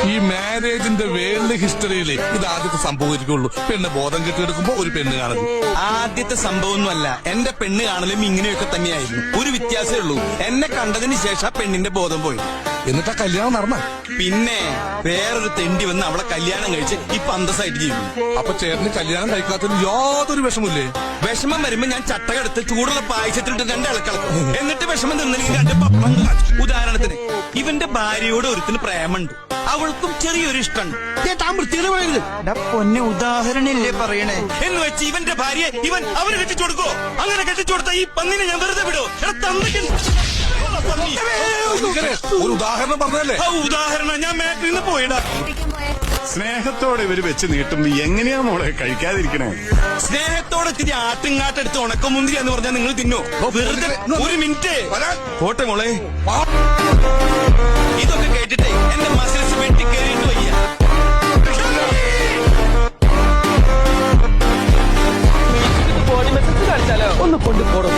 ഈ മാരേജിന്റെ വേൾഡ് ഹിസ്റ്ററിയിൽ ഇത് ആദ്യത്തെ സംഭവിക്കുള്ളൂ. പെണ്ണ് ബോധം കെട്ടിയെടുക്കുമ്പോ ഒരു പെണ്ണ് കാണുന്നു. ആദ്യത്തെ സംഭവമൊന്നുമല്ല, എന്റെ പെണ്ണ് കാണലും ഇങ്ങനെയൊക്കെ തന്നെയായിരുന്നു. ഒരു വ്യത്യാസമേ ഉള്ളൂ, എന്നെ കണ്ടതിന് ശേഷം പെണ്ണിന്റെ ബോധം പോയി. എന്നിട്ടാ കല്യാണം നടന്ന. പിന്നെ വേറൊരു തെണ്ടി വന്ന് അവളെ കല്യാണം കഴിച്ച് ഇപ്പൊ അന്തസ്സായിട്ട് ജീവിക്കും. അപ്പൊ ചേട്ടന് കല്യാണം കഴിക്കാത്തതിന് യാതൊരു വിഷമില്ലേ? വിഷമം വരുമ്പോ ഞാൻ ചട്ടകെടുത്ത് ചൂടുള്ള പായസത്തിലിട്ട് രണ്ട് ഇളക്കളക്കും. എന്നിട്ട് വിഷമം തിന്നെങ്കിൽ രണ്ട് പപ്പടം കാച്ചും. ഉദാഹരണത്തിന് ഇവന്റെ ഭാര്യയോട് ഒരുത്തിന് പ്രേമുണ്ട്, അവൾക്കും ചെറിയൊരു ഇഷ്ടമുണ്ട്. പൊന്നെ ഉദാഹരണല്ലേ പറയണേ എന്ന് വെച്ച് ഇവന്റെ ഭാര്യയെ ഇവൻ അവന് കെട്ടിച്ചു കൊടുക്കോ? അങ്ങനെ കെട്ടിച്ചു കൊടുത്ത ഈ പന്നിനെ ഞാൻ വെറുതെ വിടോ? ഒരു ഉദാഹരണം പറഞ്ഞല്ലേ? ഉദാഹരണം ഞാൻ മാറ്റിൽ നിന്ന് പോയിടാ. സ്നേഹത്തോടെ ഇവര് വെച്ച് നീട്ടുമ്പോ എങ്ങനെയാ മോളെ കഴിക്കാതിരിക്കണേ? സ്നേഹത്തോടെ ഇത്തിരി ആട്ടുംകാട്ടെടുത്ത് ഉണക്കമുന്തിരി എന്ന് പറഞ്ഞാൽ നിങ്ങൾ തിന്നോ? വെറുതെ ഒരു മിനിറ്റ് പോട്ടെ മോളെ. ഇതൊക്കെ കേട്ടിട്ടേ എന്റെ മസിൽസ് വെട്ടി കയറിയിട്ട് വയ്യ. ബോഡി മെസ്സേജ് കാണിച്ചാലോ? ഒന്ന് കൊണ്ടുപോടും.